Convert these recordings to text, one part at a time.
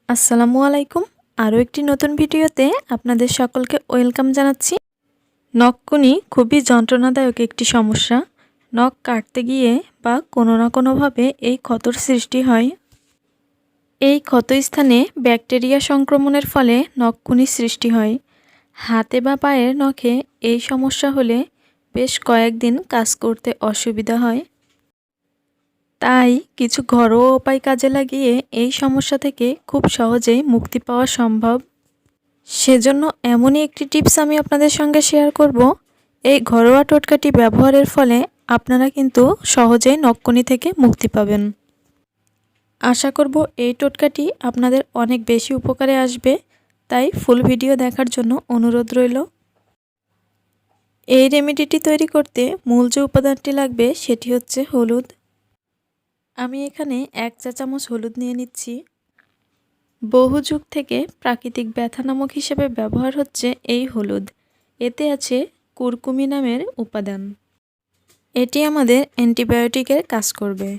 আসসালামু আলাইকুম। আরও একটি নতুন ভিডিওতে আপনাদের সকলকে ওয়েলকাম জানাচ্ছি। নখকুনি খুবই যন্ত্রণাদায়ক একটি সমস্যা। নখ কাটতে গিয়ে বা কোনো না কোনোভাবে এই ক্ষতর সৃষ্টি হয়। এই ক্ষতস্থানে ব্যাকটেরিয়া সংক্রমণের ফলে নখকুনি সৃষ্টি হয়। হাতে বা পায়ের নখে এই সমস্যা হলে বেশ কয়েকদিন কাজ করতে অসুবিধা হয়। তাই কিছু ঘরোয়া উপায় কাজে লাগিয়ে এই সমস্যা থেকে খুব সহজেই মুক্তি পাওয়া সম্ভব। সেজন্য এমনই একটি টিপস আমি আপনাদের সঙ্গে শেয়ার করব। এই ঘরোয়া টোটকাটি ব্যবহারের ফলে আপনারা কিন্তু সহজেই নখকুনি থেকে মুক্তি পাবেন। আশা করব এই টোটকাটি আপনাদের অনেক বেশি উপকারে আসবে, তাই ফুল ভিডিও দেখার জন্য অনুরোধ রইল। এই রেমেডিটি তৈরি করতে মূল যে উপাদানটি লাগবে সেটি হচ্ছে হলুদ। আমি এখানে 1 চা চামচ হলুদ নিয়ে নিচ্ছি। বহু যুগ থেকে প্রাকৃতিক ব্যথা নামক হিসেবে ব্যবহার হচ্ছে এই হলুদ। এতে আছে কুরকুমি নামের উপাদান। এটি আমাদের অ্যান্টিবায়োটিকের কাজ করবে।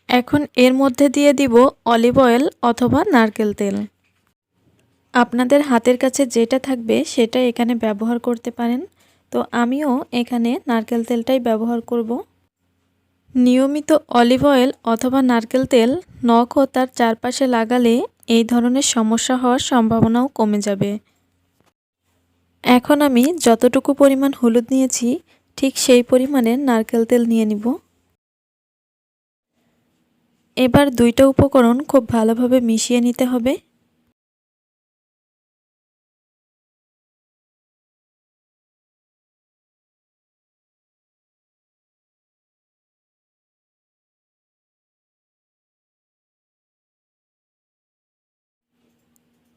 এখন এর মধ্যে দিয়ে দিব অলিভ অয়েল অথবা নারকেল তেল। আপনাদের হাতের কাছে যেটা থাকবে সেটা এখানে ব্যবহার করতে পারেন। তো আমিও এখানে নারকেল তেলটাই ব্যবহার করব। নিয়মিত অলিভ অয়েল অথবা নারকেল তেল নখ ও তার চারপাশে লাগালে এই ধরনের সমস্যা হওয়ার সম্ভাবনাও কমে যাবে। এখন আমি যতটুকু পরিমাণ হলুদ নিয়েছি ঠিক সেই পরিমাণের নারকেল তেল নিয়ে নিব। এবার দুইটা উপকরণ খুব ভালোভাবে মিশিয়ে নিতে হবে।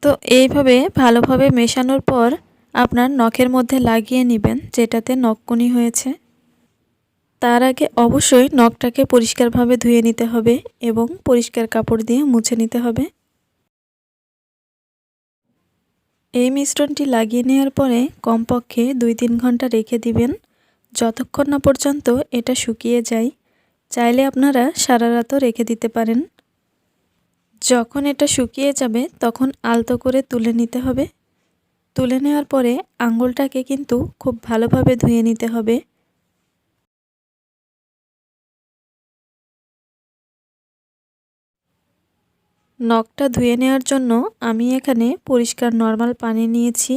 তো এইভাবে ভালোভাবে মেশানোর পর আপনার নখের মধ্যে লাগিয়ে নেবেন যেটাতে নখকুনি হয়েছে। তার আগে অবশ্যই নখটাকে পরিষ্কারভাবে ধুয়ে নিতে হবে এবং পরিষ্কার কাপড় দিয়ে মুছে নিতে হবে। এই মিশ্রণটি লাগিয়ে নেওয়ার পরে কমপক্ষে 2-3 ঘন্টা রেখে দিবেন, যতক্ষণ না পর্যন্ত এটা শুকিয়ে যায়। চাইলে আপনারা সারা রাতও রেখে দিতে পারেন। যখন এটা শুকিয়ে যাবে তখন আলতো করে তুলে নিতে হবে। তুলে নেওয়ার পরে আঙুলটাকে কিন্তু খুব ভালোভাবে ধুয়ে নিতে হবে। নখটা ধুয়ে নেওয়ার জন্য আমি এখানে পরিষ্কার নর্মাল পানি নিয়েছি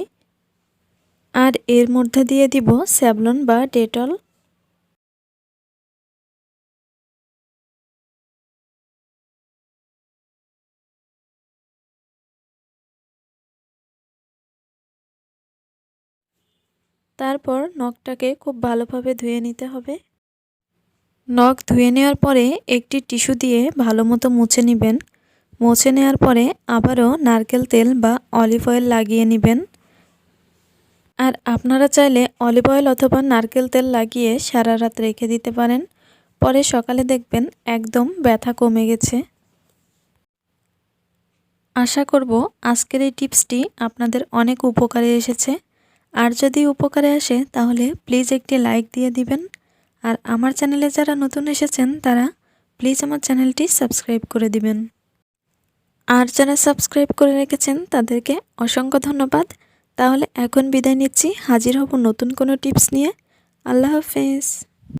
আর এর মধ্যে দিয়ে দিব স্যাভলন বা ডেটল। তারপর নখটাকে খুব ভালোভাবে ধুয়ে নিতে হবে। নখ ধুয়ে নেওয়ার পরে একটি টিস্যু দিয়ে ভালো মতো মুছে নেবেন। মুছে নেওয়ার পরে আবারও নারকেল তেল বা অলিভ অয়েল লাগিয়ে নেবেন। আর আপনারা চাইলে অলিভ অয়েল অথবা নারকেল তেল লাগিয়ে সারা রাত রেখে দিতে পারেন। পরে সকালে দেখবেন একদম ব্যথা কমে গেছে। আশা করব আজকের এই টিপসটি আপনাদের অনেক উপকারে এসেছে। আর যদি উপকারে আসে তাহলে প্লিজ একটি লাইক দিয়ে দিবেন। আর আমার চ্যানেলে যারা নতুন এসেছেন তারা প্লিজ আমার চ্যানেলটি সাবস্ক্রাইব করে দিবেন। আর যারা সাবস্ক্রাইব করে রেখেছেন তাদেরকে অসংখ্য ধন্যবাদ। তাহলে এখন বিদায় নিচ্ছি, হাজির হব নতুন কোনো টিপস নিয়ে। আল্লাহ হাফেজ।